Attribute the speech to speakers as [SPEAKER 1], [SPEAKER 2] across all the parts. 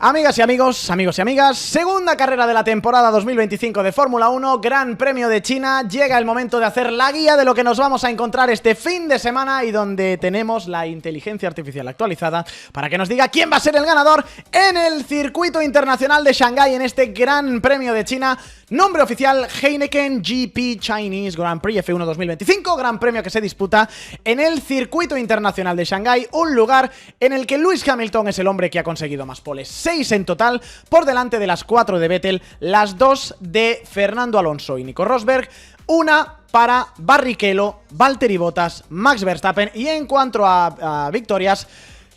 [SPEAKER 1] Amigas y amigos, amigos y amigas, segunda carrera de la temporada 2025 de Fórmula 1, Gran Premio de China. Llega el momento de hacer la guía de lo que nos vamos a encontrar este fin de semana y donde tenemos la inteligencia artificial actualizada para que nos diga quién va a ser el ganador en el circuito internacional de Shanghái en este Gran Premio de China. Nombre oficial: Heineken GP Chinese Grand Prix F1 2025, Gran Premio que se disputa en el circuito internacional de Shanghái, un lugar en el que Lewis Hamilton es el hombre que ha conseguido más poles. 6 en total, por delante de las 4 de Vettel, las 2 de Fernando Alonso y Nico Rosberg, una para Barrichello, Valtteri Bottas, Max Verstappen. Y en cuanto a victorias,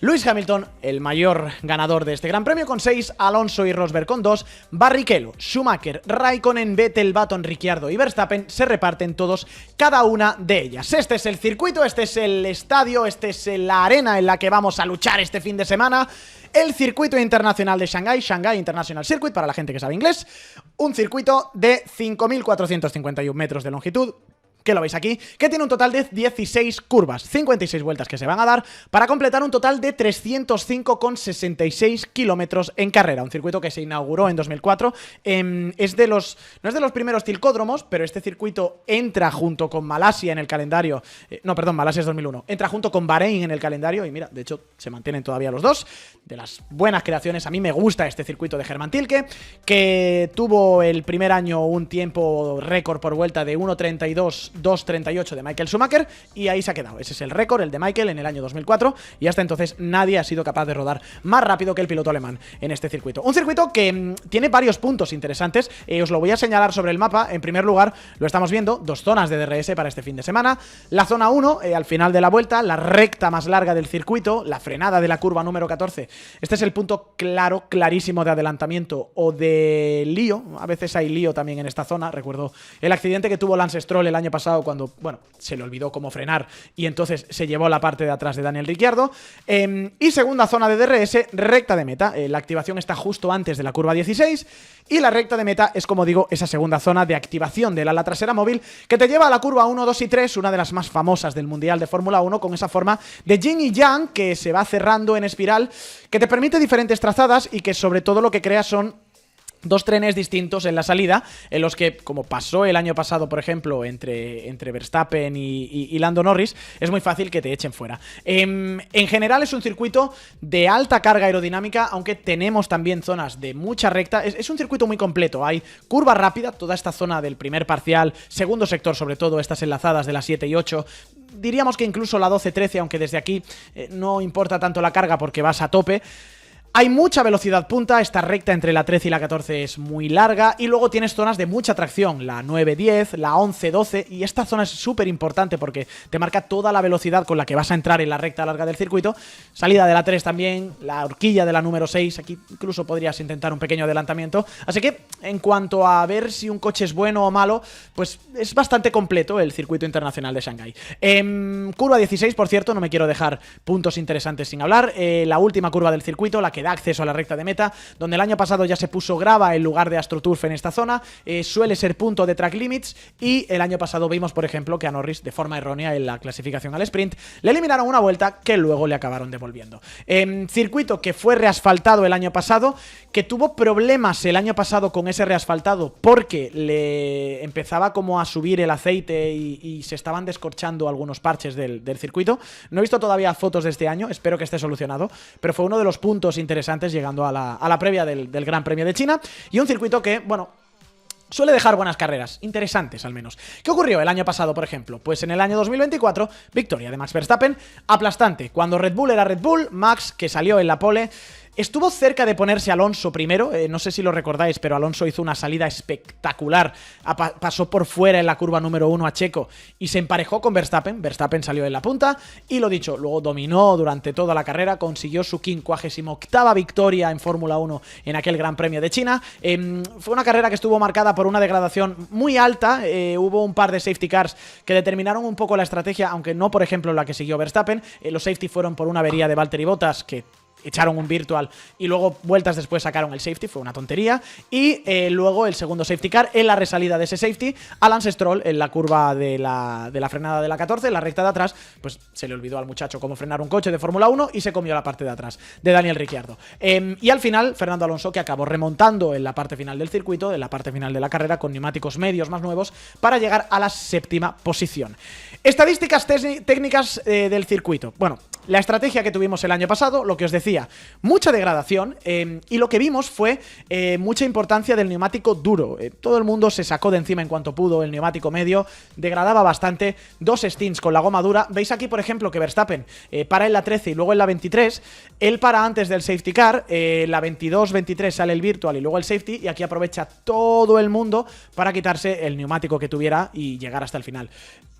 [SPEAKER 1] Lewis Hamilton, el mayor ganador de este Gran Premio con 6, Alonso y Rosberg con 2, Barrichello, Schumacher, Raikkonen, Vettel, Button, Ricciardo y Verstappen se reparten todos cada una de ellas. Este es el circuito, este es el estadio, este es la arena en la que vamos a luchar este fin de semana. El circuito internacional de Shanghái, Shanghai International Circuit, para la gente que sabe inglés, un circuito de 5.451 metros de longitud, que lo veis aquí, que tiene un total de 16 curvas, 56 vueltas que se van a dar para completar un total de 305,66 kilómetros en carrera. Un circuito que se inauguró en 2004, no es de los primeros circódromos, pero este circuito entra junto con Malasia en el calendario, Malasia es 2001, entra junto con Bahrein en el calendario y mira, de hecho se mantienen todavía los dos. De las buenas creaciones, a mí me gusta este circuito de Germán Tilke, que tuvo el primer año un tiempo récord por vuelta de 1.32.238 de Michael Schumacher, y ahí se ha quedado. Ese es el récord, el de Michael, en el año 2004, y hasta entonces nadie ha sido capaz de rodar más rápido que el piloto alemán en este circuito. Un circuito que tiene varios puntos interesantes, os lo voy a señalar sobre el mapa. En primer lugar, lo estamos viendo, 2 zonas de DRS para este fin de semana. La zona 1, al final de la vuelta, la recta más larga del circuito, la frenada de la curva número 14. Este es el punto clarísimo de adelantamiento o de lío. A veces hay lío también en esta zona. Recuerdo el accidente que tuvo Lance Stroll el año pasado cuando, bueno, se le olvidó cómo frenar y entonces se llevó la parte de atrás de Daniel Ricciardo. Y segunda zona de DRS, recta de meta. La activación está justo antes de la curva 16 y la recta de meta es, como digo, esa segunda zona de activación del ala trasera móvil que te lleva a la curva 1, 2 y 3, una de las más famosas del Mundial de Fórmula 1, con esa forma de yin y yang que se va cerrando en espiral, que te permite diferentes trazadas y que sobre todo lo que crea son 2 trenes distintos en la salida, en los que, como pasó el año pasado, por ejemplo, entre Verstappen y Lando Norris, es muy fácil que te echen fuera. En general es un circuito de alta carga aerodinámica, aunque tenemos también zonas de mucha recta. Es un circuito muy completo. Hay curva rápida, toda esta zona del primer parcial, segundo sector sobre todo, estas enlazadas de las 7 y 8, diríamos que incluso la 12-13, aunque desde aquí no importa tanto la carga porque vas a tope. Hay mucha velocidad punta, esta recta entre la 13 y la 14 es muy larga, y luego tienes zonas de mucha tracción, la 9-10, la 11-12, y esta zona es súper importante porque te marca toda la velocidad con la que vas a entrar en la recta larga del circuito. Salida de la 3 también, la horquilla de la número 6, aquí incluso podrías intentar un pequeño adelantamiento. Así que, en cuanto a ver si un coche es bueno o malo, pues es bastante completo el circuito internacional de Shanghái. Curva 16, por cierto, no me quiero dejar puntos interesantes sin hablar. La última curva del circuito, la que da acceso a la recta de meta, donde el año pasado ya se puso grava en lugar de AstroTurf en esta zona, suele ser punto de track limits, y el año pasado vimos, por ejemplo, que a Norris, de forma errónea en la clasificación al sprint, le eliminaron una vuelta que luego le acabaron devolviendo. Circuito que fue reasfaltado el año pasado, que tuvo problemas el año pasado con ese reasfaltado porque le empezaba como a subir el aceite y se estaban descorchando algunos parches del circuito. No he visto todavía fotos de este año, espero que esté solucionado, pero fue uno de los puntos interesantes llegando a la previa del Gran Premio de China, y un circuito que, bueno, suele dejar buenas carreras, interesantes al menos. ¿Qué ocurrió el año pasado, por ejemplo? Pues en el año 2024, victoria de Max Verstappen, aplastante. Cuando Red Bull era Red Bull, Max, que salió en la pole, estuvo cerca de ponerse Alonso primero, no sé si lo recordáis, pero Alonso hizo una salida espectacular, pasó por fuera en la curva número 1 a Checo y se emparejó con Verstappen. Verstappen salió en la punta y, lo dicho, luego dominó durante toda la carrera, consiguió su 58ª victoria en Fórmula 1 en aquel Gran Premio de China. Fue una carrera que estuvo marcada por una degradación muy alta, hubo un par de safety cars que determinaron un poco la estrategia, aunque no, por ejemplo, la que siguió Verstappen. Los safety fueron por una avería de Valtteri Bottas, que echaron un virtual y luego vueltas después sacaron el safety, fue una tontería. Y luego el segundo safety car, en la resalida de ese safety, a Lance Stroll en la curva de la frenada de la 14, en la recta de atrás, pues se le olvidó al muchacho cómo frenar un coche de Fórmula 1 y se comió la parte de atrás de Daniel Ricciardo. Y al final, Fernando Alonso, que acabó remontando en la parte final del circuito, en la parte final de la carrera, con neumáticos medios más nuevos, para llegar a la séptima posición. Estadísticas técnicas del circuito. Bueno, la estrategia que tuvimos el año pasado, lo que os decía, mucha degradación, y lo que vimos fue mucha importancia del neumático duro. Todo el mundo se sacó de encima en cuanto pudo el neumático medio, degradaba bastante, 2 stints con la goma dura. Veis aquí, por ejemplo, que Verstappen para en la 13 y luego en la 23, él para antes del safety car, la 22-23 sale el virtual y luego el safety, y aquí aprovecha todo el mundo para quitarse el neumático que tuviera y llegar hasta el final.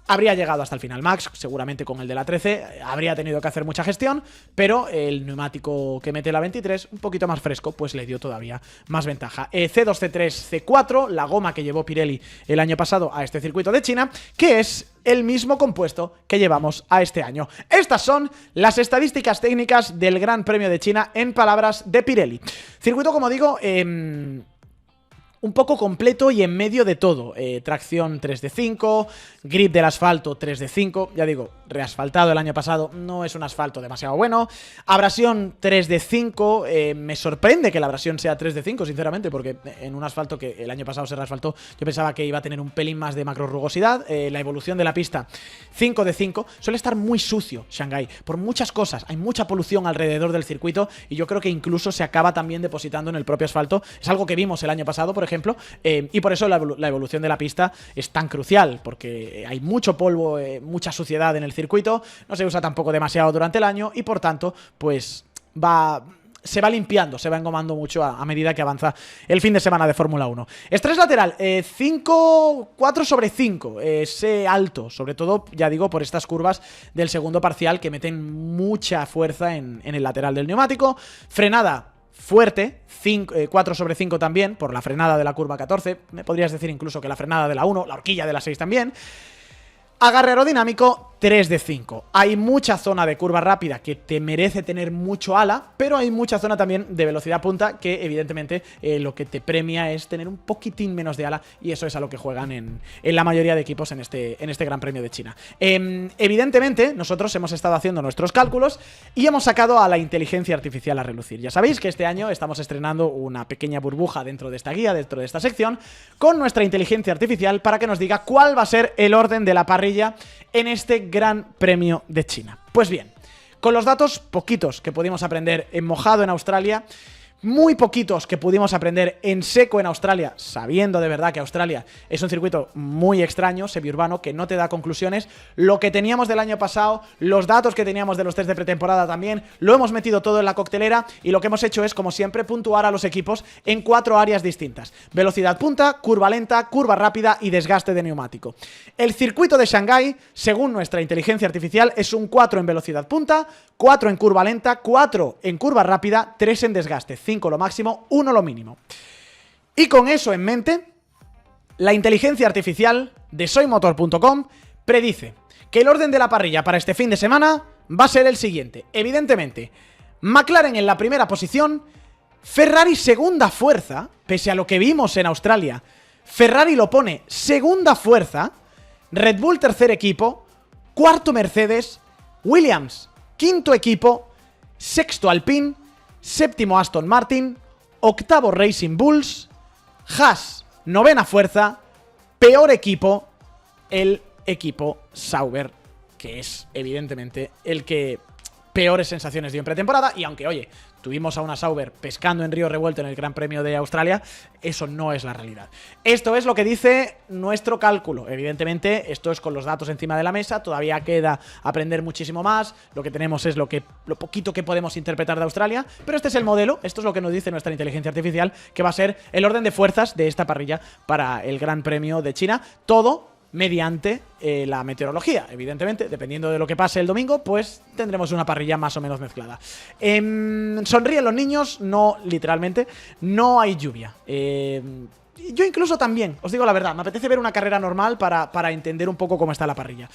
[SPEAKER 1] Habría llegado hasta el final Max, seguramente con el de la 13, habría tenido que hacer mucha gestión, pero el neumático que mete la 23, un poquito más fresco, pues le dio todavía más ventaja. C2, C3, C4, la goma que llevó Pirelli el año pasado a este circuito de China, que es el mismo compuesto que llevamos a este año. Estas son las estadísticas técnicas del Gran Premio de China en palabras de Pirelli. Circuito, como digo, un poco completo y en medio de todo. Tracción 3 de 5, grip del asfalto 3 de 5, ya digo, reasfaltado el año pasado, no es un asfalto demasiado bueno. Abrasión 3 de 5, me sorprende que la abrasión sea 3 de 5, sinceramente, porque en un asfalto que el año pasado se reasfaltó, yo pensaba que iba a tener un pelín más de macro rugosidad. La evolución de la pista 5 de 5, suele estar muy sucio Shanghái, por muchas cosas, hay mucha polución alrededor del circuito y yo creo que incluso se acaba también depositando en el propio asfalto, es algo que vimos el año pasado, por ejemplo, y por eso la evolución de la pista es tan crucial, porque hay mucho polvo, mucha suciedad en el circuito, no se usa tampoco demasiado durante el año y por tanto, pues se va limpiando, se va engomando mucho a medida que avanza el fin de semana de Fórmula 1. Estrés lateral, 4 sobre 5, es alto, sobre todo, ya digo, por estas curvas del segundo parcial que meten mucha fuerza en el lateral del neumático. Frenada fuerte, 4 sobre 5 también, por la frenada de la curva 14, me podrías decir incluso que la frenada de la 1, la horquilla de la 6 también. Agarre aerodinámico, 3 de 5. Hay mucha zona de curva rápida que te merece tener mucho ala, pero hay mucha zona también de velocidad punta que evidentemente lo que te premia es tener un poquitín menos de ala, y eso es a lo que juegan en la mayoría de equipos en este Gran Premio de China. Evidentemente nosotros hemos estado haciendo nuestros cálculos y hemos sacado a la inteligencia artificial a relucir. Ya sabéis que este año estamos estrenando una pequeña burbuja dentro de esta guía, dentro de esta sección, con nuestra inteligencia artificial para que nos diga cuál va a ser el orden de la parrilla en este Gran Premio de China. Pues bien, con los datos poquitos que pudimos aprender en mojado en Australia, muy poquitos que pudimos aprender en seco en Australia, sabiendo de verdad que Australia es un circuito muy extraño, semiurbano, que no te da conclusiones. Lo que teníamos del año pasado, los datos que teníamos de los test de pretemporada también, lo hemos metido todo en la coctelera y lo que hemos hecho es, como siempre, puntuar a los equipos en 4 áreas distintas: velocidad punta, curva lenta, curva rápida y desgaste de neumático. El circuito de Shanghái, según nuestra inteligencia artificial, es un 4 en velocidad punta, 4 en curva lenta, 4 en curva rápida, 3 en desgaste, 5 lo máximo, 1 lo mínimo. Y con eso en mente, la inteligencia artificial de soymotor.com predice que el orden de la parrilla para este fin de semana va a ser el siguiente. Evidentemente, McLaren en la primera posición, Ferrari segunda fuerza, pese a lo que vimos en Australia, Ferrari lo pone segunda fuerza, Red Bull tercer equipo, cuarto Mercedes, Williams quinto equipo, sexto Alpine, séptimo Aston Martin, octavo Racing Bulls, Haas novena fuerza, peor equipo, el equipo Sauber, que es evidentemente el que peores sensaciones dio en pretemporada. Y aunque, oye, tuvimos a una Sauber pescando en río revuelto en el Gran Premio de Australia, eso no es la realidad. Esto es lo que dice nuestro cálculo. Evidentemente, esto es con los datos encima de la mesa, todavía queda aprender muchísimo más. Lo que tenemos es lo poquito que podemos interpretar de Australia, pero este es el modelo, esto es lo que nos dice nuestra inteligencia artificial, que va a ser el orden de fuerzas de esta parrilla para el Gran Premio de China. Todo mediante la meteorología, evidentemente, dependiendo de lo que pase el domingo, pues tendremos una parrilla más o menos mezclada. Sonríen los niños, no literalmente, no hay lluvia. Yo incluso también, os digo la verdad, me apetece ver una carrera normal para entender un poco cómo está la parrilla.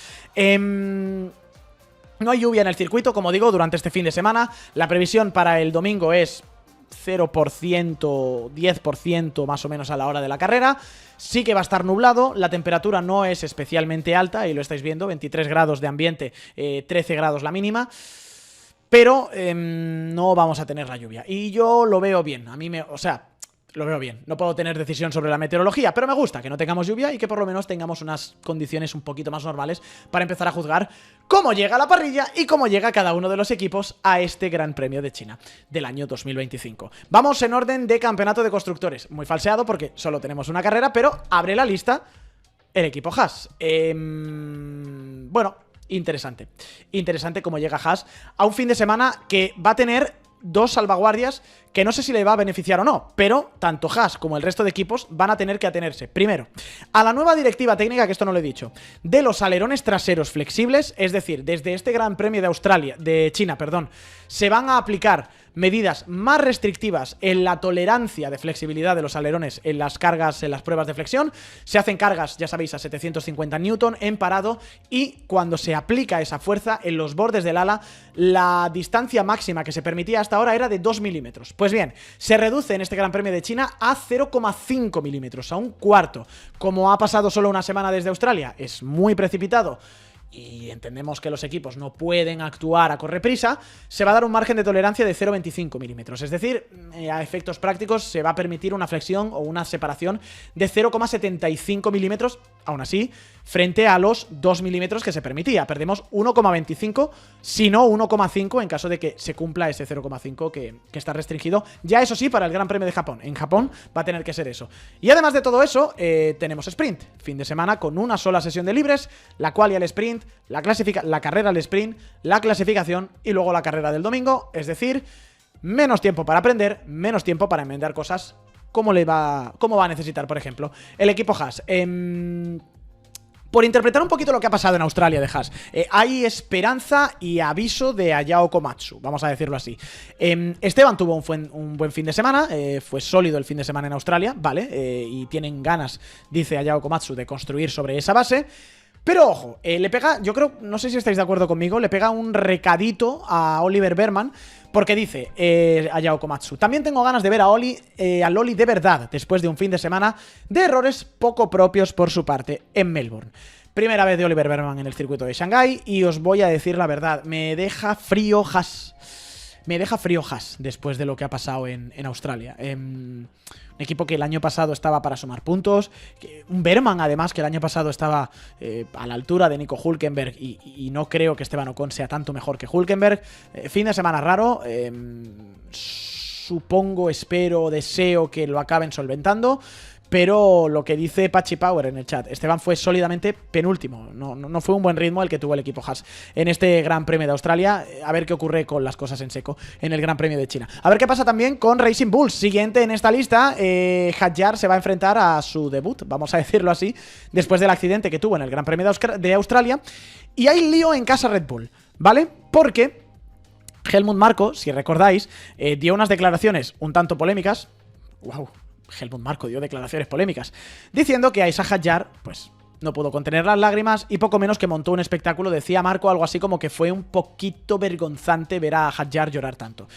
[SPEAKER 1] No hay lluvia en el circuito, como digo, durante este fin de semana. La previsión para el domingo es 0%, 10% más o menos a la hora de la carrera. Sí que va a estar nublado, la temperatura no es especialmente alta, y lo estáis viendo, 23 grados de ambiente, 13 grados la mínima. Pero no vamos a tener la lluvia. Y yo lo veo bien, lo veo bien. No puedo tener decisión sobre la meteorología, pero me gusta que no tengamos lluvia y que por lo menos tengamos unas condiciones un poquito más normales para empezar a juzgar cómo llega la parrilla y cómo llega cada uno de los equipos a este Gran Premio de China del año 2025. Vamos en orden de campeonato de constructores. Muy falseado porque solo tenemos una carrera, pero abre la lista el equipo Haas. Bueno, interesante. Interesante cómo llega Haas a un fin de semana que va a tener dos salvaguardias que no sé si le va a beneficiar o no, pero tanto Haas como el resto de equipos van a tener que atenerse, primero, a la nueva directiva técnica, que esto no lo he dicho, de los alerones traseros flexibles, es decir, desde este Gran Premio de China, se van a aplicar medidas más restrictivas en la tolerancia de flexibilidad de los alerones en las cargas, en las pruebas de flexión. Se hacen cargas, ya sabéis, a 750 Newton en parado, y cuando se aplica esa fuerza en los bordes del ala, la distancia máxima que se permitía hasta ahora era de 2 milímetros. Pues bien, se reduce en este Gran Premio de China a 0,5 milímetros, a un cuarto. Como ha pasado solo una semana desde Australia, es muy precipitado y entendemos que los equipos no pueden actuar a correprisa, se va a dar un margen de tolerancia de 0,25 milímetros. Es decir, a efectos prácticos se va a permitir una flexión o una separación de 0,75 milímetros, aún así, frente a los 2 milímetros que se permitía. Perdemos 1,25, si no 1,5 en caso de que se cumpla ese 0,5 que está restringido. Ya eso sí, para el Gran Premio de Japón. En Japón va a tener que ser eso. Y además de todo eso, tenemos sprint. Fin de semana con una sola sesión de libres, la quali al sprint, la carrera al sprint, la clasificación y luego la carrera del domingo. Es decir, menos tiempo para aprender, menos tiempo para enmendar cosas como va a necesitar, por ejemplo, el equipo Haas. Por interpretar un poquito lo que ha pasado en Australia de Haas, hay esperanza y aviso de Ayao Komatsu, vamos a decirlo así. Esteban tuvo un buen fin de semana, fue sólido el fin de semana en Australia, ¿vale? Y tienen ganas, dice Ayao Komatsu, de construir sobre esa base. Pero ojo, le pega, yo creo, no sé si estáis de acuerdo conmigo, le pega un recadito a Oliver Behrman, porque dice Ayao Komatsu: también tengo ganas de ver a Oli de verdad, después de un fin de semana de errores poco propios por su parte en Melbourne. Primera vez de Oliver Behrman en el circuito de Shanghái, y os voy a decir la verdad, me deja frío Haas. Me deja frío Haas después de lo que ha pasado en Australia. Un equipo que el año pasado estaba para sumar puntos. Un Behrman, además, que el año pasado estaba a la altura de Nico Hülkenberg. Y no creo que Esteban Ocon sea tanto mejor que Hülkenberg. Fin de semana raro. Supongo, espero, deseo que lo acaben solventando. Pero lo que dice Pachi Power en el chat, Esteban fue sólidamente penúltimo. No fue un buen ritmo el que tuvo el equipo Haas en este Gran Premio de Australia. A ver qué ocurre con las cosas en seco en el Gran Premio de China. A ver qué pasa también con Racing Bulls. Siguiente en esta lista, Hadjar se va a enfrentar a su debut, vamos a decirlo así, después del accidente que tuvo en el Gran Premio de Australia. Y hay lío en casa Red Bull, ¿vale? Porque Helmut Marko, si recordáis, dio unas declaraciones un tanto polémicas. ¡Wow! Helmut Marko dio declaraciones polémicas, diciendo que a Isaac Hadjar, pues, no pudo contener las lágrimas y poco menos que montó un espectáculo. Decía Marko algo así como que fue un poquito vergonzante ver a Hadjar llorar tanto.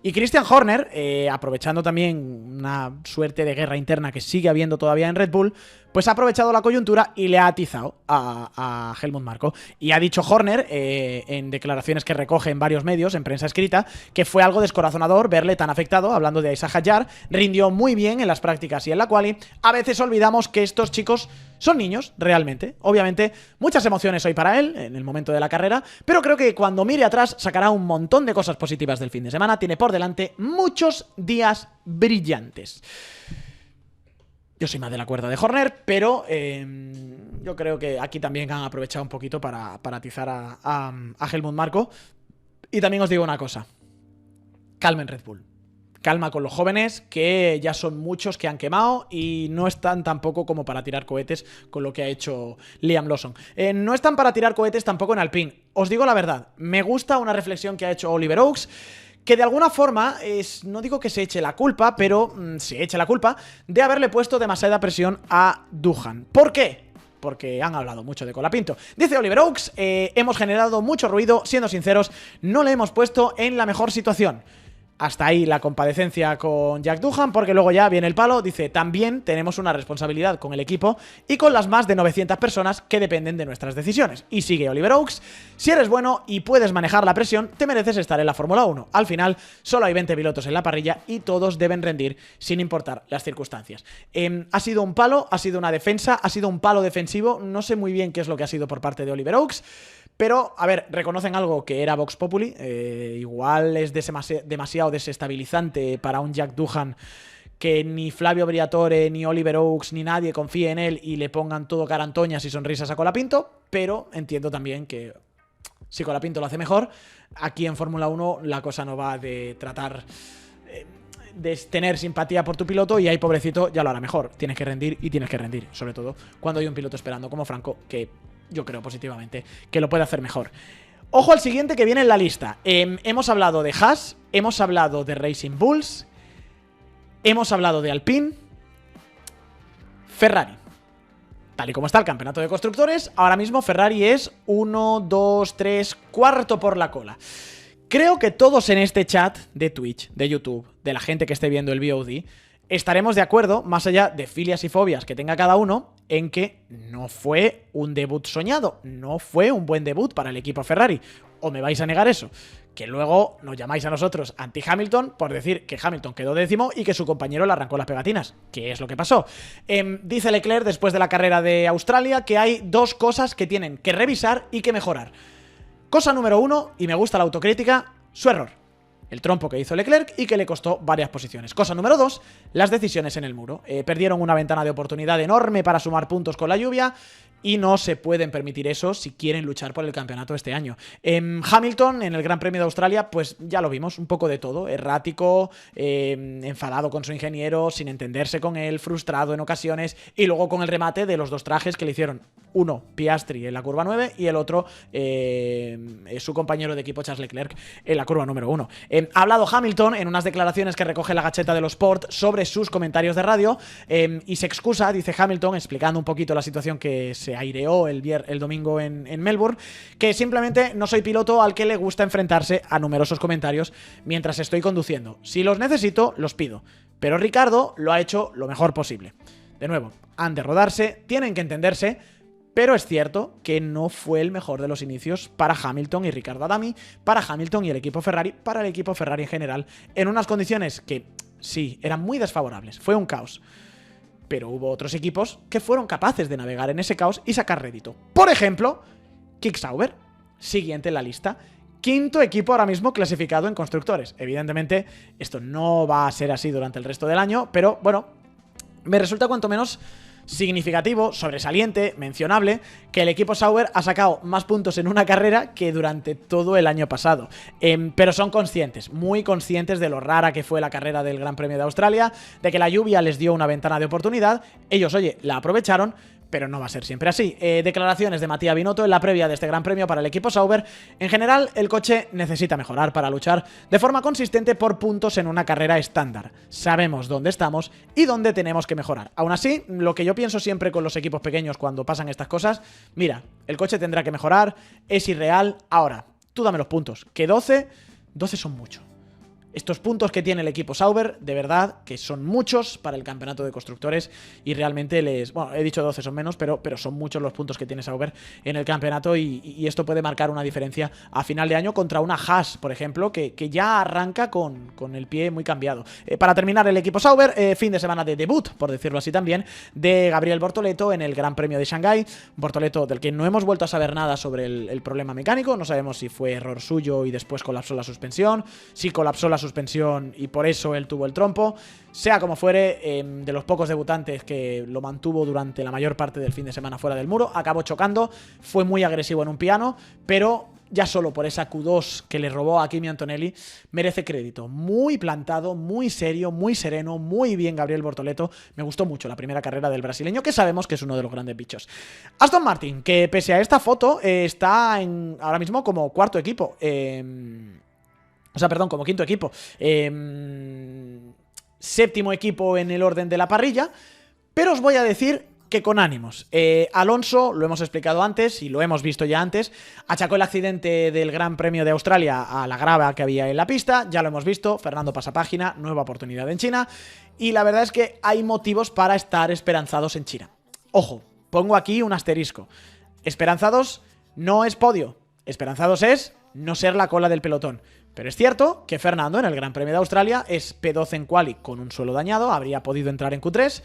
[SPEAKER 1] Y Christian Horner, aprovechando también una suerte de guerra interna que sigue habiendo todavía en Red Bull, pues ha aprovechado la coyuntura y le ha atizado a Helmut Marko. Y ha dicho Horner, en declaraciones que recoge en varios medios, en prensa escrita, que fue algo descorazonador verle tan afectado, hablando de Isaac Hadjar. Rindió muy bien en las prácticas y en la quali. A veces olvidamos que estos chicos son niños, realmente. Obviamente, muchas emociones hoy para él, en el momento de la carrera, pero creo que cuando mire atrás sacará un montón de cosas positivas del fin de semana. Tiene por delante muchos días brillantes. Yo soy más de la cuerda de Horner, pero yo creo que aquí también han aprovechado un poquito para atizar a Helmut Marko. Y también os digo una cosa: calmen Red Bull. Calma con los jóvenes, que ya son muchos que han quemado y no están tampoco como para tirar cohetes con lo que ha hecho Liam Lawson. No están para tirar cohetes tampoco en Alpine. Os digo la verdad, me gusta una reflexión que ha hecho Oliver Oaks, que de alguna forma no digo que se eche la culpa, pero se eche la culpa de haberle puesto demasiada presión a Doohan. ¿Por qué? porque han hablado mucho de Colapinto. Dice Oliver Oaks, hemos generado mucho ruido, siendo sinceros, no le hemos puesto en la mejor situación. Hasta ahí la compadecencia con Jack Doohan, porque luego ya viene el palo. Dice, también tenemos una responsabilidad con el equipo y con las más de 900 personas que dependen de nuestras decisiones. Y sigue Oliver Oaks, si eres bueno y puedes manejar la presión, te mereces estar en la Fórmula 1. Al final, solo hay 20 pilotos en la parrilla y todos deben rendir sin importar las circunstancias. Ha sido un palo, ha sido una defensa, ha sido un palo defensivo. No sé muy bien qué es lo que ha sido por parte de Oliver Oaks. Pero, a ver, reconocen algo que era Vox Populi, igual es demasiado desestabilizante para un Jack Doohan que ni Flavio Briatore, ni Oliver Oaks, ni nadie confíe en él y le pongan todo carantoñas y sonrisas a Colapinto, pero entiendo también que si Colapinto lo hace mejor, aquí en Fórmula 1 la cosa no va de tratar de tener simpatía por tu piloto y ahí, pobrecito, ya lo hará mejor. Tienes que rendir y tienes que rendir, sobre todo cuando hay un piloto esperando como Franco, que yo creo positivamente que lo puede hacer mejor. Ojo al siguiente que viene en la lista. Hemos hablado de Haas, hemos hablado de Racing Bulls, hemos hablado de Alpine, Ferrari. Tal y como está el campeonato de constructores, ahora mismo Ferrari es 1, 2, 3, cuarto por la cola. Creo que todos en este chat de Twitch, de YouTube, de la gente que esté viendo el VOD, estaremos de acuerdo, más allá de filias y fobias que tenga cada uno, en que no fue un debut soñado, no fue un buen debut para el equipo Ferrari. ¿O me vais a negar eso? Que luego nos llamáis a nosotros anti-Hamilton por decir que Hamilton quedó décimo y que su compañero le arrancó las pegatinas. ¿Qué es lo que pasó? Dice Leclerc después de la carrera de Australia que hay dos cosas que tienen que revisar y que mejorar. Cosa número 1, y me gusta la autocrítica, su error. El trompo que hizo Leclerc y que le costó varias posiciones. Cosa número 2, las decisiones en el muro. Perdieron una ventana de oportunidad enorme para sumar puntos con la lluvia y no se pueden permitir eso si quieren luchar por el campeonato este año. Hamilton, en el Gran Premio de Australia, pues ya lo vimos, un poco de todo. Errático, enfadado con su ingeniero, sin entenderse con él, frustrado en ocasiones, y luego con el remate de los dos trajes que le hicieron. Uno, Piastri en la curva 9 y el otro, su compañero de equipo Charles Leclerc en la curva número 1. Ha hablado Hamilton en unas declaraciones que recoge la Gacheta de los Sport sobre sus comentarios de radio y se excusa, dice Hamilton, explicando un poquito la situación que se aireó el domingo en Melbourne, que simplemente no soy piloto al que le gusta enfrentarse a numerosos comentarios mientras estoy conduciendo. Si los necesito, los pido. Pero Ricardo lo ha hecho lo mejor posible. De nuevo, han de rodarse, tienen que entenderse. Pero es cierto que no fue el mejor de los inicios para Hamilton y Ricardo Adami, para Hamilton y el equipo Ferrari, para el equipo Ferrari en general, en unas condiciones que, sí, eran muy desfavorables. Fue un caos. Pero hubo otros equipos que fueron capaces de navegar en ese caos y sacar rédito. Por ejemplo, Kick Sauber, siguiente en la lista. Quinto equipo ahora mismo clasificado en constructores. Evidentemente, esto no va a ser así durante el resto del año, pero bueno, me resulta cuanto menos significativo, sobresaliente, mencionable, que el equipo Sauber ha sacado más puntos en una carrera que durante todo el año pasado. Pero son conscientes, muy conscientes de lo rara que fue la carrera del Gran Premio de Australia, de que la lluvia les dio una ventana de oportunidad. Ellos, oye, la aprovecharon, pero no va a ser siempre así. Declaraciones de Matías Binotto en la previa de este Gran Premio para el equipo Sauber. En general, el coche necesita mejorar para luchar de forma consistente por puntos en una carrera estándar. Sabemos dónde estamos y dónde tenemos que mejorar. Aún así, lo que yo pienso siempre con los equipos pequeños cuando pasan estas cosas, mira, el coche tendrá que mejorar, es irreal. Ahora, tú dame los puntos, que 12 son mucho. Estos puntos que tiene el equipo Sauber, de verdad, que son muchos para el campeonato de constructores y realmente bueno, he dicho 12 son menos, pero son muchos los puntos que tiene Sauber en el campeonato y esto puede marcar una diferencia a final de año contra una Haas, por ejemplo, que ya arranca con el pie muy cambiado. Para terminar, el equipo Sauber, fin de semana de debut, por decirlo así también, de Gabriel Bortoleto en el Gran Premio de Shanghái. Bortoleto, del que no hemos vuelto a saber nada sobre el problema mecánico, no sabemos si fue error suyo y después colapsó la suspensión, si colapsó la suspensión y por eso él tuvo el trompo. Sea como fuere, de los pocos debutantes que lo mantuvo durante la mayor parte del fin de semana fuera del muro, acabó chocando, fue muy agresivo en un piano, pero ya solo por esa Q2 que le robó a Kimi Antonelli, merece crédito. Muy plantado, muy serio, muy sereno, muy bien Gabriel Bortoleto. Me gustó mucho la primera carrera del brasileño, que sabemos que es uno de los grandes bichos. Aston Martin, que pese a esta foto, está ahora mismo como cuarto equipo. O sea, perdón, como quinto equipo. Séptimo equipo en el orden de la parrilla. Pero os voy a decir que con ánimos. Alonso, lo hemos explicado antes y lo hemos visto ya antes, achacó el accidente del Gran Premio de Australia a la grava que había en la pista, ya lo hemos visto, Fernando pasa página, nueva oportunidad en China, y la verdad es que hay motivos para estar esperanzados en China. Ojo, pongo aquí un asterisco. Esperanzados no es podio, esperanzados es no ser la cola del pelotón. Pero es cierto que Fernando en el Gran Premio de Australia es P12 en quali con un suelo dañado, habría podido entrar en Q3,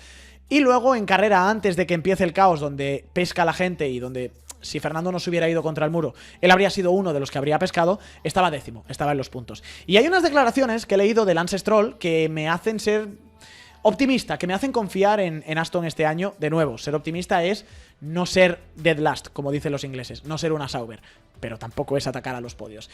[SPEAKER 1] y luego en carrera, antes de que empiece el caos donde pesca la gente y donde, si Fernando no se hubiera ido contra el muro, él habría sido uno de los que habría pescado, estaba décimo, estaba en los puntos. Y hay unas declaraciones que he leído de Lance Stroll que me hacen ser optimista, que me hacen confiar en Aston este año. De nuevo, ser optimista es no ser dead last, como dicen los ingleses, no ser una Sauber, pero tampoco es atacar a los podios.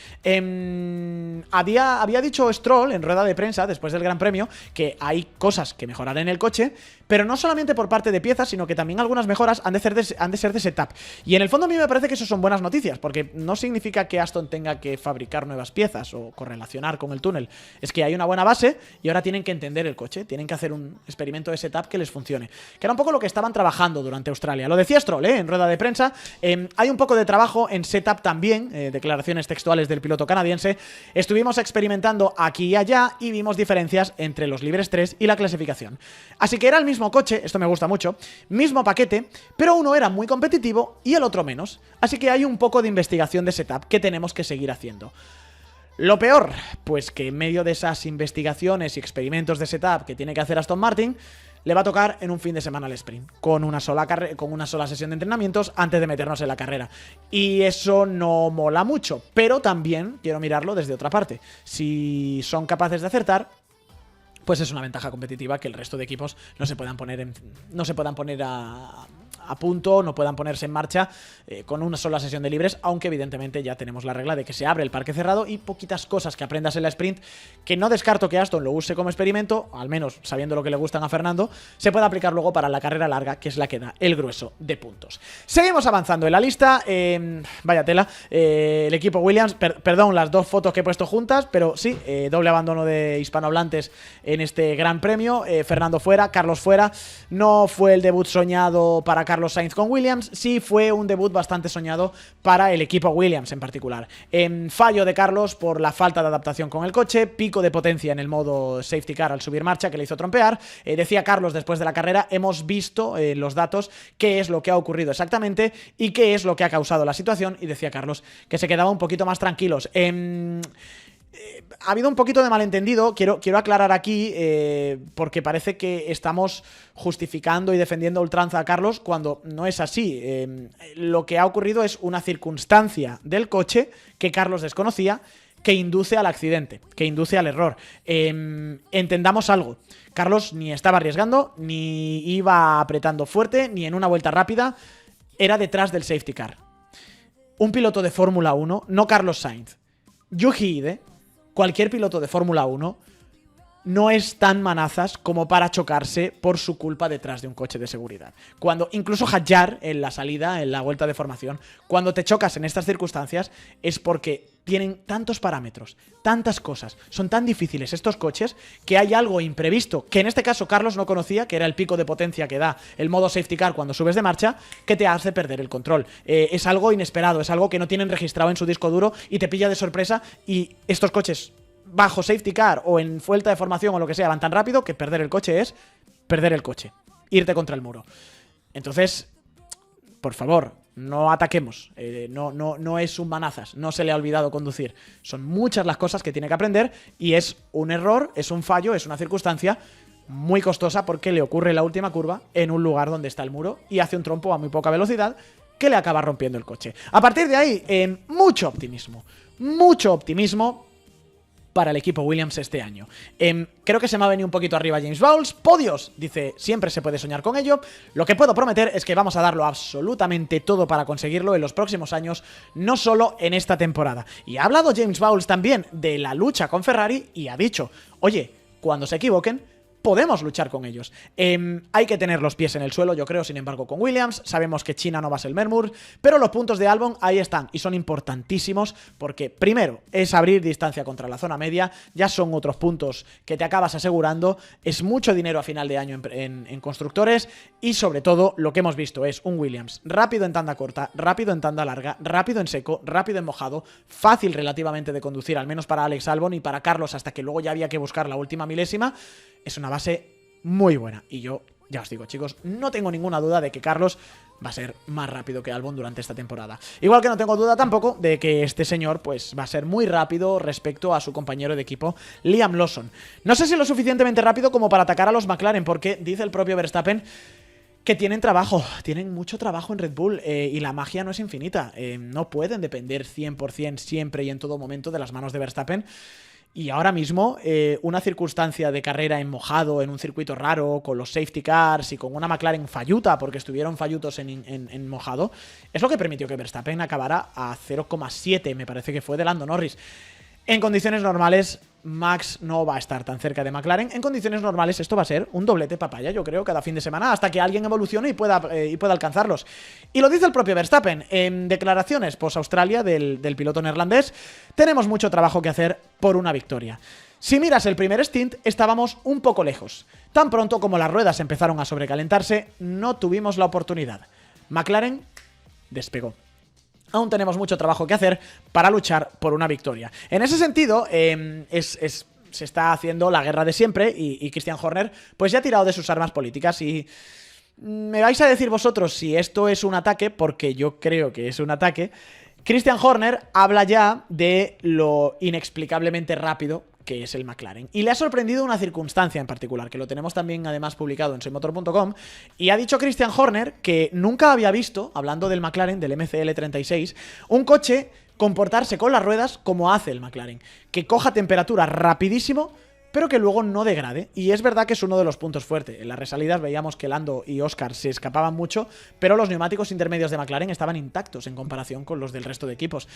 [SPEAKER 1] Había dicho Stroll en rueda de prensa después del Gran Premio que hay cosas que mejorar en el coche, pero no solamente por parte de piezas, sino que también algunas mejoras han de ser de setup. Y en el fondo a mí me parece que eso son buenas noticias, porque no significa que Aston tenga que fabricar nuevas piezas o correlacionar con el túnel. Es que hay una buena base y ahora tienen que entender el coche, tienen que hacer un experimento de setup que les funcione. Que era un poco lo que estaban trabajando durante Australia. Lo decía Stroll, en rueda de prensa. Hay un poco de trabajo en setup también, declaraciones textuales del piloto canadiense. Estuvimos experimentando aquí y allá y vimos diferencias entre los libres 3 y la clasificación. Así que era el mismo coche, esto me gusta mucho, mismo paquete, pero uno era muy competitivo y el otro menos. Así que hay un poco de investigación de setup que tenemos que seguir haciendo. Lo peor, pues que en medio de esas investigaciones y experimentos de setup que tiene que hacer Aston Martin, le va a tocar en un fin de semana el sprint, con una sola sesión de entrenamientos antes de meternos en la carrera. Y eso no mola mucho, pero también quiero mirarlo desde otra parte. Si son capaces de acertar, pues es una ventaja competitiva que el resto de equipos no se puedan poner a punto, no puedan ponerse en marcha con una sola sesión de libres, aunque evidentemente ya tenemos la regla de que se abre el parque cerrado y poquitas cosas que aprendas en la sprint, que no descarto que Aston lo use como experimento, al menos sabiendo lo que le gustan a Fernando, se puede aplicar luego para la carrera larga, que es la que da el grueso de puntos. Seguimos avanzando en la lista, vaya tela, el equipo Williams, perdón, las dos fotos que he puesto juntas, pero sí, doble abandono de hispanohablantes en este Gran Premio, Fernando fuera, Carlos fuera, no fue el debut soñado para Carlos Sainz con Williams, sí fue un debut bastante soñado para el equipo Williams en particular. Fallo de Carlos por la falta de adaptación con el coche, pico de potencia en el modo safety car al subir marcha que le hizo trompear. Decía Carlos después de la carrera, hemos visto los datos, qué es lo que ha ocurrido exactamente y qué es lo que ha causado la situación, y decía Carlos que se quedaba un poquito más tranquilos. Ha habido un poquito de malentendido, quiero aclarar aquí, porque parece que estamos justificando y defendiendo a ultranza a Carlos cuando no es así. Lo que ha ocurrido es una circunstancia del coche que Carlos desconocía, que induce al accidente, que induce al error. Entendamos algo, Carlos ni estaba arriesgando, ni iba apretando fuerte, ni en una vuelta rápida, era detrás del safety car. Un piloto de Fórmula 1, no Carlos Sainz, Yuji Ide, cualquier piloto de Fórmula 1 no es tan manazas como para chocarse por su culpa detrás de un coche de seguridad. Cuando incluso Hadjar en la salida, en la vuelta de formación, cuando te chocas en estas circunstancias es porque tienen tantos parámetros, tantas cosas, son tan difíciles estos coches que hay algo imprevisto, que en este caso Carlos no conocía, que era el pico de potencia que da el modo safety car cuando subes de marcha, que te hace perder el control. Es algo inesperado, es algo que no tienen registrado en su disco duro y te pilla de sorpresa, y estos coches bajo safety car o en vuelta de formación o lo que sea van tan rápido que perder el coche es perder el coche, irte contra el muro. Entonces, por favor, no ataquemos, no es un manazas, no se le ha olvidado conducir. Son muchas las cosas que tiene que aprender y es un error, es un fallo, es una circunstancia muy costosa porque le ocurre en la última curva en un lugar donde está el muro y hace un trompo a muy poca velocidad que le acaba rompiendo el coche. A partir de ahí, mucho optimismo para el equipo Williams este año. Creo que se me ha venido un poquito arriba James Bowles. Podios, dice, siempre se puede soñar con ello. Lo que puedo prometer es que vamos a darlo absolutamente todo para conseguirlo en los próximos años, no solo en esta temporada. Y ha hablado James Bowles también de la lucha con Ferrari y ha dicho, oye, cuando se equivoquen, podemos luchar con ellos. Hay que tener los pies en el suelo, yo creo, sin embargo, con Williams. Sabemos que China no va a ser el Mermur, pero los puntos de Albon ahí están y son importantísimos porque, primero, es abrir distancia contra la zona media, ya son otros puntos que te acabas asegurando, es mucho dinero a final de año en constructores y, sobre todo, lo que hemos visto es un Williams rápido en tanda corta, rápido en tanda larga, rápido en seco, rápido en mojado, fácil relativamente de conducir, al menos para Alex Albon y para Carlos, hasta que luego ya había que buscar la última milésima. Es una base muy buena. Y yo, ya os digo, chicos, no tengo ninguna duda de que Carlos va a ser más rápido que Albon durante esta temporada. Igual que no tengo duda tampoco de que este señor pues va a ser muy rápido respecto a su compañero de equipo, Liam Lawson. No sé si lo suficientemente rápido como para atacar a los McLaren, porque dice el propio Verstappen que tienen trabajo, tienen mucho trabajo en Red Bull y la magia no es infinita. No pueden depender 100% siempre y en todo momento de las manos de Verstappen. Y ahora mismo, una circunstancia de carrera en mojado, en un circuito raro, con los safety cars y con una McLaren falluta, porque estuvieron fallutos en mojado, es lo que permitió que Verstappen acabara a 0,7, me parece que fue, de Lando Norris. En condiciones normales, Max no va a estar tan cerca de McLaren. En condiciones normales esto va a ser un doblete papaya, yo creo, cada fin de semana, hasta que alguien evolucione y pueda alcanzarlos. Y lo dice el propio Verstappen. En declaraciones post-Australia del piloto neerlandés, tenemos mucho trabajo que hacer por una victoria. Si miras el primer stint, estábamos un poco lejos. Tan pronto como las ruedas empezaron a sobrecalentarse, no tuvimos la oportunidad. McLaren despegó. Aún tenemos mucho trabajo que hacer para luchar por una victoria. En ese sentido, se está haciendo la guerra de siempre y Christian Horner pues ya ha tirado de sus armas políticas y me vais a decir vosotros si esto es un ataque, porque yo creo que es un ataque. Christian Horner habla ya de lo inexplicablemente rápido que es el McLaren. Y le ha sorprendido una circunstancia en particular, que lo tenemos también además publicado en soymotor.com, y ha dicho Christian Horner que nunca había visto, hablando del McLaren, del MCL36, un coche comportarse con las ruedas como hace el McLaren, que coja temperatura rapidísimo, pero que luego no degrade. Y es verdad que es uno de los puntos fuertes. En las resalidas veíamos que Lando y Oscar se escapaban mucho, pero los neumáticos intermedios de McLaren estaban intactos en comparación con los del resto de equipos.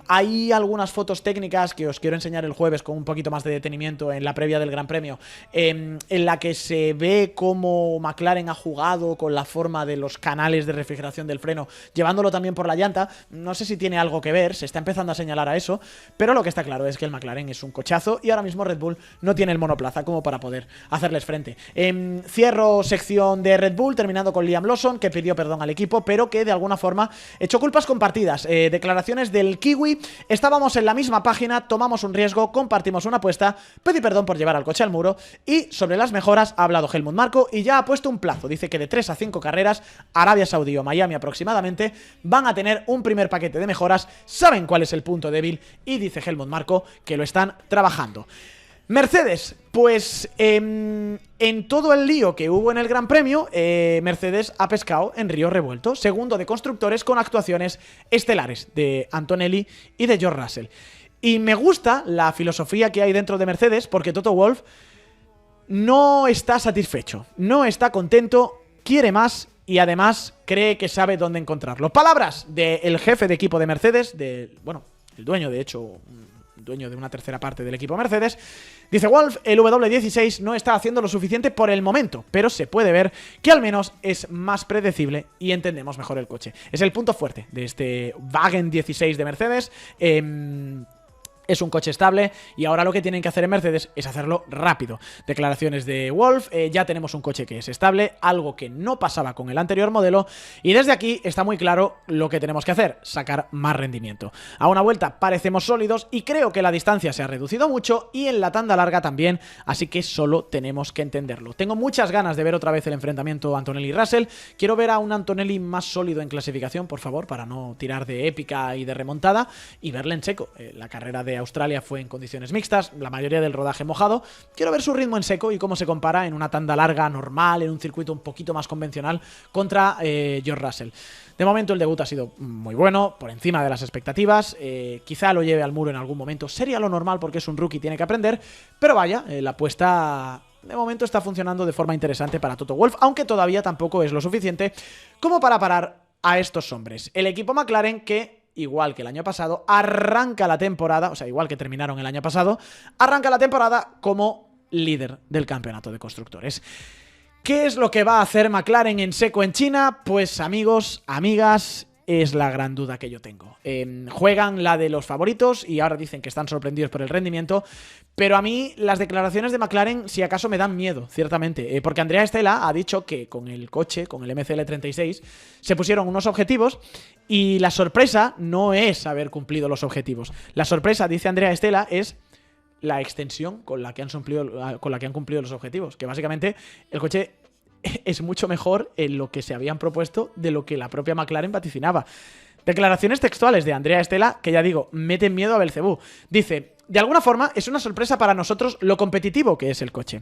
[SPEAKER 1] Hay algunas fotos técnicas que os quiero enseñar el jueves con un poquito más de detenimiento en la previa del Gran Premio, en la que se ve cómo McLaren ha jugado con la forma de los canales de refrigeración del freno, llevándolo también por la llanta. No sé si tiene algo que ver, se está empezando a señalar a eso, pero lo que está claro es que el McLaren es un cochazo y ahora mismo Red Bull no tiene el monoplaza como para poder hacerles frente. Cierro sección de Red Bull terminando con Liam Lawson, que pidió perdón al equipo, pero que de alguna forma echó culpas compartidas. Declaraciones del Kiwi: estábamos en la misma página, tomamos un riesgo, compartimos una apuesta, pedí perdón por llevar al coche al muro, y sobre las mejoras ha hablado Helmut Marko y ya ha puesto un plazo. Dice que de 3 a 5 carreras, Arabia Saudí o Miami aproximadamente, van a tener un primer paquete de mejoras, saben cuál es el punto débil y dice Helmut Marko que lo están trabajando. Mercedes, pues en todo el lío que hubo en el Gran Premio, Mercedes ha pescado en río revuelto, segundo de constructores con actuaciones estelares de Antonelli y de George Russell. Y me gusta la filosofía que hay dentro de Mercedes, porque Toto Wolff no está satisfecho, no está contento, quiere más y además cree que sabe dónde encontrarlo. Palabras del jefe de equipo de Mercedes, el dueño, de hecho, dueño de una tercera parte del equipo Mercedes. Dice Wolff: el W16 no está haciendo lo suficiente por el momento, pero se puede ver que al menos es más predecible y entendemos mejor el coche. Es el punto fuerte de este Wagen 16 de Mercedes. Es un coche estable y ahora lo que tienen que hacer en Mercedes es hacerlo rápido. Declaraciones de Wolff: ya tenemos un coche que es estable, algo que no pasaba con el anterior modelo, y desde aquí está muy claro lo que tenemos que hacer: sacar más rendimiento. A una vuelta parecemos sólidos y creo que la distancia se ha reducido mucho y en la tanda larga también, así que solo tenemos que entenderlo. Tengo muchas ganas de ver otra vez el enfrentamiento Antonelli-Russell. Quiero ver a un Antonelli más sólido en clasificación, por favor, para no tirar de épica y de remontada, y verle en seco. La carrera de Australia fue en condiciones mixtas, la mayoría del rodaje mojado. Quiero ver su ritmo en seco y cómo se compara en una tanda larga normal, en un circuito un poquito más convencional, contra George Russell. De momento el debut ha sido muy bueno, por encima de las expectativas. Quizá lo lleve al muro en algún momento, sería lo normal porque es un rookie, tiene que aprender, pero vaya, la apuesta de momento está funcionando de forma interesante para Toto Wolff, aunque todavía tampoco es lo suficiente como para parar a estos hombres. El equipo McLaren, que igual que el año pasado, arranca la temporada, o sea, igual que terminaron el año pasado, arranca la temporada como líder del campeonato de constructores. ¿Qué es lo que va a hacer McLaren en seco en China? Pues amigos, amigas, es la gran duda que yo tengo. Juegan la de los favoritos y ahora dicen que están sorprendidos por el rendimiento, pero a mí las declaraciones de McLaren si acaso me dan miedo, ciertamente, porque Andrea Stella ha dicho que con el coche, con el MCL36, se pusieron unos objetivos y la sorpresa no es haber cumplido los objetivos. La sorpresa, dice Andrea Stella, es la extensión con la que han cumplido los objetivos, que básicamente el coche es mucho mejor en lo que se habían propuesto de lo que la propia McLaren vaticinaba. Declaraciones textuales de Andrea Stella que, ya digo, meten miedo a Belcebú. Dice: de alguna forma es una sorpresa para nosotros lo competitivo que es el coche.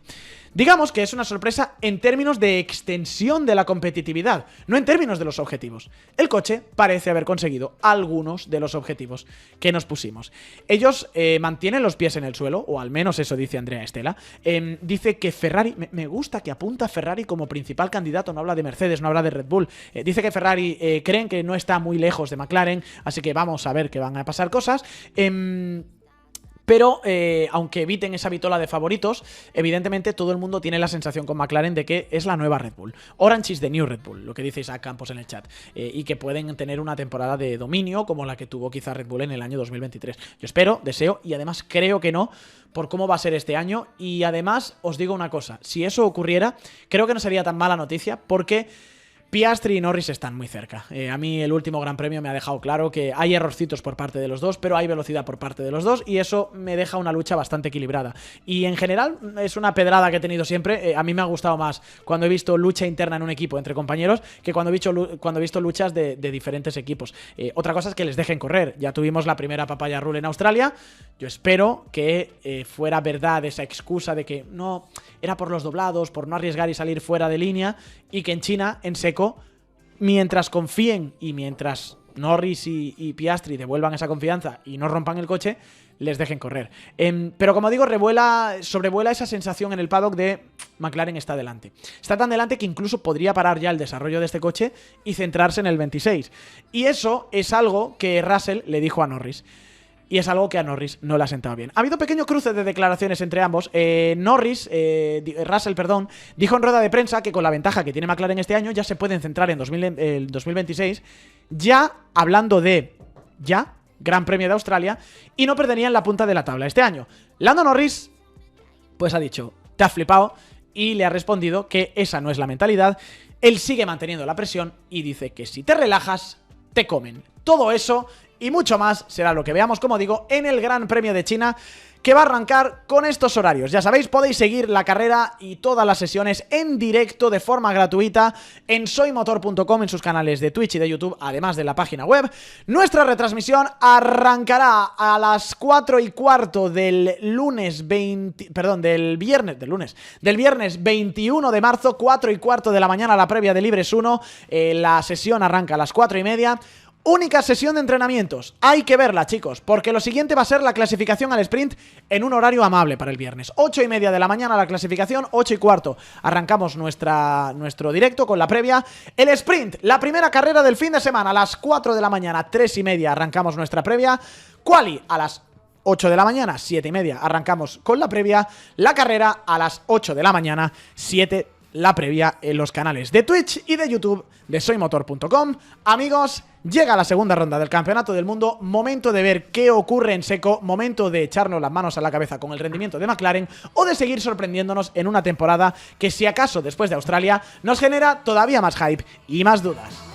[SPEAKER 1] Digamos que es una sorpresa en términos de extensión de la competitividad, no en términos de los objetivos. El coche parece haber conseguido algunos de los objetivos que nos pusimos. Ellos mantienen los pies en el suelo, o al menos eso dice Andrea Stella. Dice que Ferrari, me gusta que apunta a Ferrari como principal candidato, no habla de Mercedes, no habla de Red Bull. Dice que Ferrari creen que no está muy lejos de McLaren, así que vamos a ver que van a pasar cosas. Pero, aunque eviten esa vitola de favoritos, evidentemente todo el mundo tiene la sensación con McLaren de que es la nueva Red Bull. Orange is the new Red Bull, lo que dice Isaac Campos en el chat. Y que pueden tener una temporada de dominio como la que tuvo quizá Red Bull en el año 2023. Yo espero, deseo y además creo que no, por cómo va a ser este año. Y además, os digo una cosa, si eso ocurriera, creo que no sería tan mala noticia porque Piastri y Norris están muy cerca. A mí el último Gran Premio me ha dejado claro que hay errorcitos por parte de los dos, pero hay velocidad por parte de los dos y eso me deja una lucha bastante equilibrada. Y en general es una pedrada que he tenido siempre. A mí me ha gustado más cuando he visto lucha interna en un equipo entre compañeros que cuando he visto luchas de diferentes equipos. Otra cosa es que les dejen correr. Ya tuvimos la primera Papaya Rule en Australia. Yo espero que fuera verdad esa excusa de que no era por los doblados, por no arriesgar y salir fuera de línea, y que en China, en seco, mientras confíen y mientras Norris y Piastri devuelvan esa confianza y no rompan el coche, les dejen correr. Pero como digo, sobrevuela esa sensación en el paddock de McLaren está delante. Está tan delante que incluso podría parar ya el desarrollo de este coche y centrarse en el 26. Y eso es algo que Russell le dijo a Norris. Y es algo que a Norris no le ha sentado bien. Ha habido pequeño cruce de declaraciones entre ambos. Russell, dijo en rueda de prensa que con la ventaja que tiene McLaren este año ya se pueden centrar en 2026, ya hablando de Gran Premio de Australia, y no perderían la punta de la tabla este año. Lando Norris, pues ha dicho, te has flipado, y le ha respondido que esa no es la mentalidad. Él sigue manteniendo la presión y dice que si te relajas, te comen. Todo eso y mucho más será lo que veamos, como digo, en el Gran Premio de China, que va a arrancar con estos horarios. Ya sabéis, podéis seguir la carrera y todas las sesiones en directo de forma gratuita en soymotor.com, en sus canales de Twitch y de YouTube, además de la página web. Nuestra retransmisión arrancará a las 4:15 del viernes 21 de marzo, 4:15 de la mañana, la previa de Libres 1. La sesión arranca a las 4:30. Única sesión de entrenamientos. Hay que verla, chicos, porque lo siguiente va a ser la clasificación al sprint en un horario amable para el viernes. 8:30 de la mañana la clasificación, 8:15 arrancamos nuestro directo con la previa. El sprint, la primera carrera del fin de semana, a las 4 de la mañana, 3:30 arrancamos nuestra previa. Quali a las 8 de la mañana, 7:30 arrancamos con la previa. La carrera a las 8 de la mañana, 7 la previa en los canales de Twitch y de YouTube de soymotor.com. Amigos, llega la segunda ronda del Campeonato del Mundo, momento de ver qué ocurre en seco, momento de echarnos las manos a la cabeza con el rendimiento de McLaren o de seguir sorprendiéndonos en una temporada que, si acaso después de Australia, nos genera todavía más hype y más dudas.